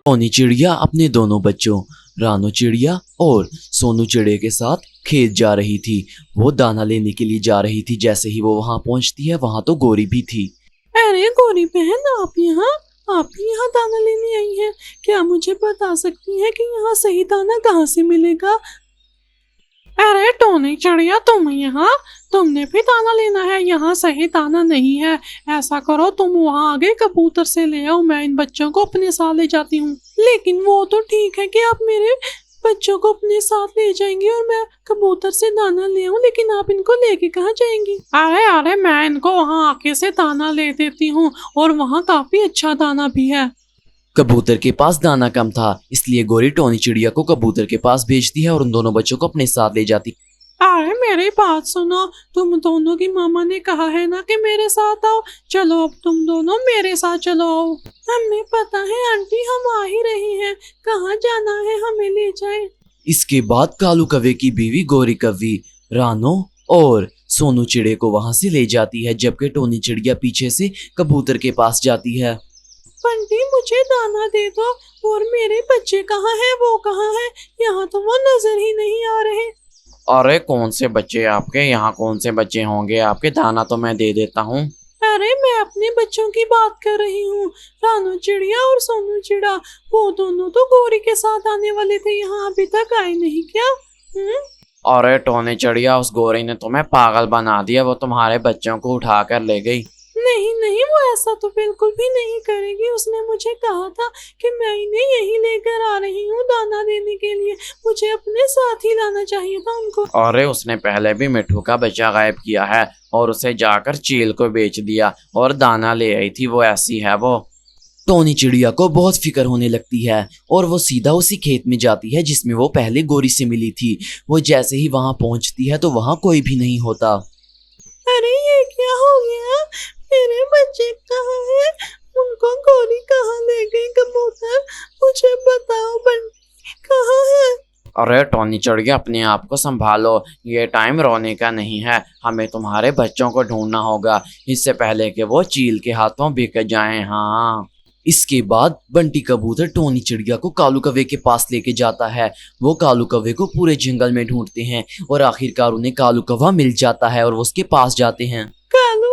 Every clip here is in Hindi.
टोनी चिड़िया अपने दोनों बच्चों रानू चिड़िया और सोनू चिड़िया के साथ खेत जा रही थी। वो दाना लेने के लिए जा रही थी। जैसे ही वो वहां पहुंचती है वहां तो गोरी भी थी। अरे गोरी बहन, आप यहाँ दाना लेने आई हैं? क्या मुझे बता सकती हैं कि यहाँ सही दाना कहाँ से मिलेगा? अरे टोनी चिड़िया, तुमने भी दाना लेना है? यहाँ सही दाना नहीं है। ऐसा करो, तुम वहाँ आगे कबूतर से ले आओ, मैं इन बच्चों को अपने साथ ले जाती हूँ। लेकिन वो तो ठीक है कि आप मेरे बच्चों को अपने साथ ले जाएंगी और मैं कबूतर से दाना ले आऊं, लेकिन आप इनको लेके कहाँ जाएंगी? अरे मैं इनको वहाँ आके से दाना ले देती हूँ, और वहाँ काफी अच्छा दाना भी है। कबूतर के पास दाना कम था, इसलिए गोरी टोनी चिड़िया को कबूतर के पास भेजती है और उन दोनों बच्चों को अपने साथ ले जाती। अरे मेरी बात सुनो, तुम दोनों की मामा ने कहा है ना कि मेरे साथ आओ। चलो अब तुम दोनों मेरे साथ चलो आओ। हमें पता है आंटी, हम आ ही रही हैं। कहाँ जाना है, हमें ले जाए। इसके बाद कालू कौवे की बीवी गोरी कौवी रानो और सोनू चिड़े को वहां से ले जाती है, जबकि टोनी चिड़िया पीछे से कबूतर के पास जाती है। बंटी, मुझे दाना दे दो। और मेरे बच्चे कहाँ हैं? वो कहाँ हैं? यहाँ तो वो नजर ही नहीं आ रहे। अरे कौन से बच्चे आपके? यहाँ कौन से बच्चे होंगे आपके? दाना तो मैं दे देता हूँ। अरे मैं अपने बच्चों की बात कर रही हूँ, रानू चिड़िया और सोनू चिड़ा। वो दोनों तो गोरी के साथ आने वाले थे, यहाँ अभी तक आए नहीं क्या? अरे टोनी चिड़िया, उस गोरी ने तुम्हें पागल बना दिया। वो तुम्हारे बच्चों को उठा कर ले गई। नहीं, वो ऐसा तो बिल्कुल भी नहीं करेगी। उसने मुझे कहा था कि मैं इन्हें यहीं लेकर आ रही हूँ दाना देने के लिए। मुझे अपने साथ ही लाना चाहिए था उनको। अरे उसने पहले भी मिठू का बच्चा गायब किया है और उसे जाकर चील को बेच दिया और दाना ले आई थी। वो ऐसी है वो। टोनी चिड़िया को बहुत फिक्र होने लगती है और वो सीधा उसी खेत में जाती है जिसमें वो पहले गोरी से मिली थी। वो जैसे ही वहां पहुंचती है तो वहां कोई भी नहीं होता। अरे ये क्या हो गया? मेरे बच्चे कहाँ हैं? उनको गोरी कहाँ ले गई? कबूतर, मुझे बताओ, बंटी कहाँ है? अरे टोनी चिड़िया, अपने आप को संभालो। ये टाइम रोने का नहीं है। हमें तुम्हारे बच्चों को ढूंढना होगा इससे पहले कि वो चील के हाथों बिक जाएं। हाँ। इसके बाद बंटी कबूतर टोनी चिड़िया को कालू कौवे के पास लेके जाता है। वो कालू कौवे को पूरे जंगल में ढूंढते हैं और आखिरकार उन्हें कालू कौवा मिल जाता है और वो उसके पास जाते हैं। कालू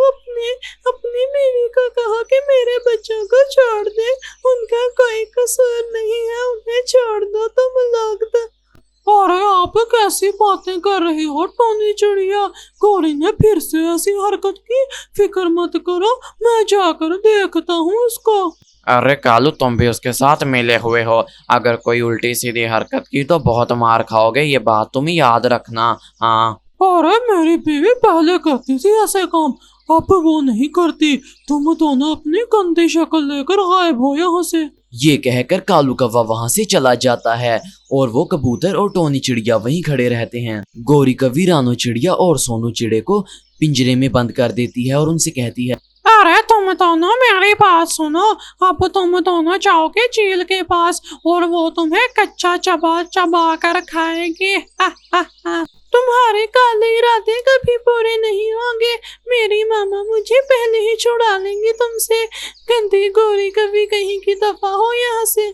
अपनी बीवी को कहा कि मेरे बच्चों को छोड़ दे, उनका कोई कसूर नहीं है, उन्हें छोड़ दो तुम लोग तो। अरे आप कैसी बातें कर रही हो टोनी चिड़िया? गोरी ने फिर से ऐसी हरकत की। फिक्र मत करो, मैं जाकर देखता हूँ उसको। अरे कालू, तुम भी उसके साथ मिले हुए हो। अगर कोई उल्टी सीधी हरकत की तो बहुत मार खाओगे। ये बात तुम याद रखना। हाँ। अरे मेरी बीवी पहले करती थी ऐसे काम, अब वो नहीं करती। तुम दोनों अपनी गंदी शक्ल लेकर गायब हो यहाँ से। ये कहकर कालू कौवा वहां से चला जाता है और वो कबूतर और टोनी चिड़िया वहीं खड़े रहते हैं। गोरी कौवी रानू चिड़िया और सोनू चिड़े को पिंजरे में बंद कर देती है और उनसे कहती है, अरे तुम दोनों मेरी बात सुनो। अब तुम दोनों जाओगे चील के पास और वो तुम्हें कच्चा चबा चबा कर खाएगी। तुम्हारे काले इरादे कभी पूरे नहीं होंगे। मेरी मामा मुझे पहले ही छुड़ा लेंगी तुमसे। गंदी गोरी कभी कहीं की दफा हो यहाँ से।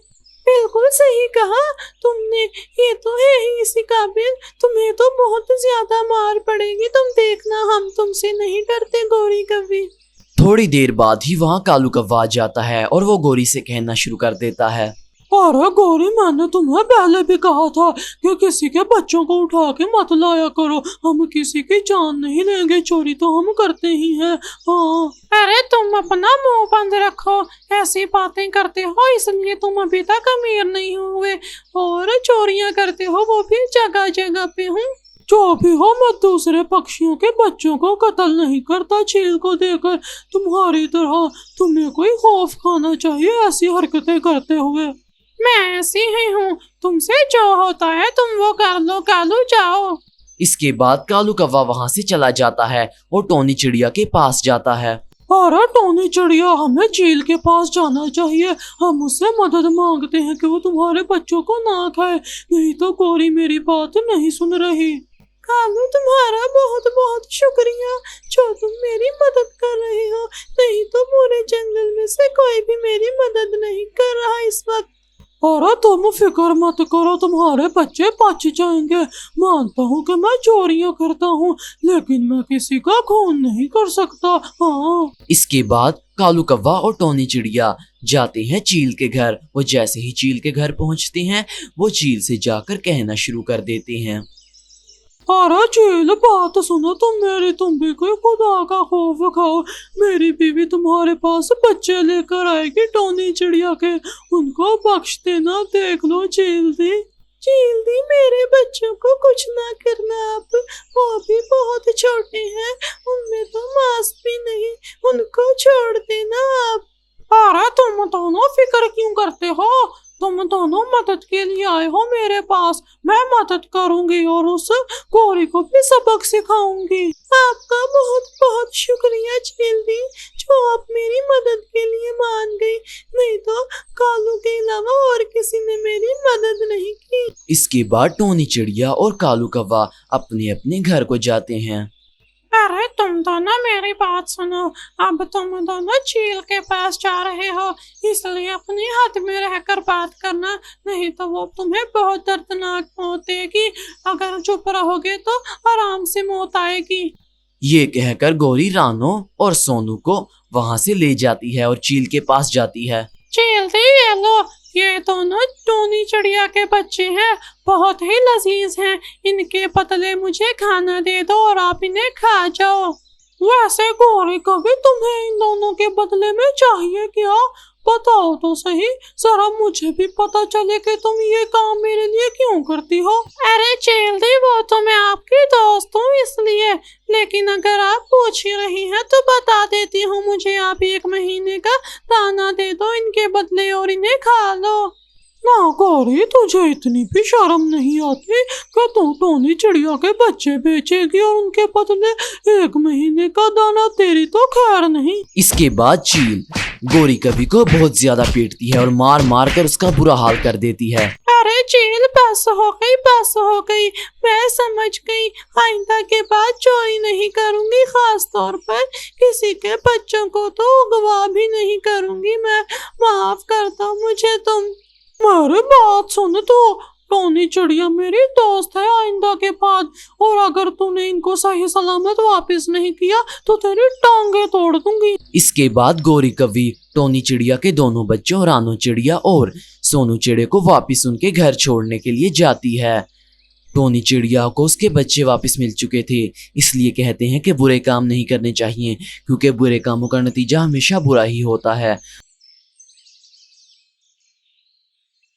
बिल्कुल सही कहा तुमने, ये तो है ही इसी काबिल। तुम्हें तो बहुत ज्यादा मार पड़ेगी, तुम देखना। हम तुमसे नहीं डरते गोरी कभी। थोड़ी देर बाद ही वहां कालू कौवा आ जाता है और वो गोरी से कहना शुरू कर देता है, अरे गोरी, मैंने तुम्हें पहले भी कहा था कि किसी के बच्चों को उठा के मत लाया करो। हम किसी की जान नहीं लेंगे, चोरी तो हम करते ही हैं। हाँ। अरे तुम अपना मुंह बंद रखो। ऐसी बातें करते हो इसलिए तुम अभी तक अमीर नहीं हुए, और चोरियां करते हो वो भी जगह जगह पे हूँ। जो भी हो, मैं दूसरे पक्षियों के बच्चों को कत्ल नहीं करता चील को देकर। तुम्हारी तरह तुम्हें कोई खौफ खाना चाहिए ऐसी हरकतें करते हुए। मैं ऐसी ही हूँ, तुमसे जो होता है तुम वो कर लो। कालू जाओ। इसके बाद कालू कौवा वहां से चला जाता है और टोनी चिड़िया के पास जाता है। अरे टोनी चिड़िया, हमें चील के पास जाना चाहिए। हम उससे मदद मांगते हैं कि वो तुम्हारे बच्चों को ना खाए, नहीं तो गोरी मेरी बात नहीं सुन रही। कालू, तुम्हारा बहुत बहुत शुक्रिया जो तुम मेरी मदद कर रहे हो, नहीं तो पूरे जंगल में से कोई भी मेरी मदद नहीं कर रहा इस वक्त। अरे तुम फिक्र मत करो, तुम्हारे बच्चे बच जाएंगे। मानता हूँ कि मैं चोरियां करता हूँ, लेकिन मैं किसी का खून नहीं कर सकता। हाँ। इसके बाद कालू कौवा और टोनी चिड़िया जाते हैं चील के घर। वो जैसे ही चील के घर पहुंचते हैं, वो चील से जाकर कहना शुरू कर देते हैं। अरे चील, बात सुनो तुम मेरी, तुम भी कोई खुदा का खौफ खाओ। मेरी बीवी तुम्हारे पास बच्चे लेकर आएगी टोनी चिड़िया के, उनको बख्श देना। देख लो चील दी, मेरे बच्चों को कुछ ना करना आप, वो भी बहुत छोटे हैं, उनमें तो मांस भी नहीं, उनको छोड़ देना आप। अरे तुम दोनों फिक्र क्यों करते हो? तुम दोनों मदद के लिए आए हो मेरे पास, मैं मदद करूंगी और उस गोरी को भी सबक सिखाऊंगी। आपका बहुत बहुत शुक्रिया चील्दी, जो आप मेरी मदद के लिए मान गई, नहीं तो कालू के अलावा और किसी ने मेरी मदद नहीं की। इसके बाद टोनी चिड़िया और कालू कौवा अपने अपने घर को जाते हैं। अरे तुम दोनों मेरी बात सुनो, अब तुम दोनों चील के पास जा रहे हो, इसलिए अपनी हद में रहकर बात करना, नहीं तो वो तुम्हें बहुत दर्दनाक मौत देगी। अगर चुप रहोगे तो आराम से मौत आएगी। ये कहकर गोरी रानो और सोनू को वहां से ले जाती है और चील के पास जाती है। चील दी, ये लो, ये दोनों टोनी चिड़िया के बच्चे हैं, बहुत ही लजीज हैं। इनके बदले मुझे खाना दे दो और आप इन्हें खा जाओ। वैसे गोरी, कभी तुम्हें इन दोनों के बदले में चाहिए क्या? बताओ तो सही, जरा मुझे भी पता चले कि तुम ये काम मेरे लिए क्यों करती हो। अरे चील दी, वो तो मैं आपकी दोस्त हूँ इसलिए, लेकिन अगर आप पूछ ही रही हैं तो बता देती हूँ। मुझे आप 1 महीने का दाना दे दो इनके बदले और इन्हें खा लो। ना गौरी, तुझे इतनी भी शर्म नहीं आती कि तू टोनी चिड़िया के बच्चे बेचेगी और उनके बदले 1 महीने का दाना? तेरी तो खैर नहीं। इसके बाद चील गोरी कवि को बहुत ज्यादा पीटती है और मार मार कर उसका बुरा हाल कर देती है। अरे चील, बस हो गई, बस हो गई, मैं समझ गई। आइंदा के बाद चोरी नहीं करूंगी, खास तौर पर किसी के बच्चों को तो अगवा भी नहीं करूंगी मैं। माफ कर दो मुझे तुम। मेरी बात सुन तो, टोनी चिड़िया मेरी दोस्त है आइंदा के बाद, और अगर तूने इनको सही सलामत वापस नहीं किया तो तेरी टांगे तोड़ दूंगी। इसके बाद गोरी कवि टोनी चिड़िया के दोनों बच्चों रानो चिड़िया और सोनू चिड़े को वापस उनके घर छोड़ने के लिए जाती है। टोनी चिड़िया को उसके बच्चे वापस मिल चुके थे, इसलिए कहते हैं कि बुरे काम नहीं करने चाहिए, क्योंकि बुरे कामों का नतीजा हमेशा बुरा ही होता है।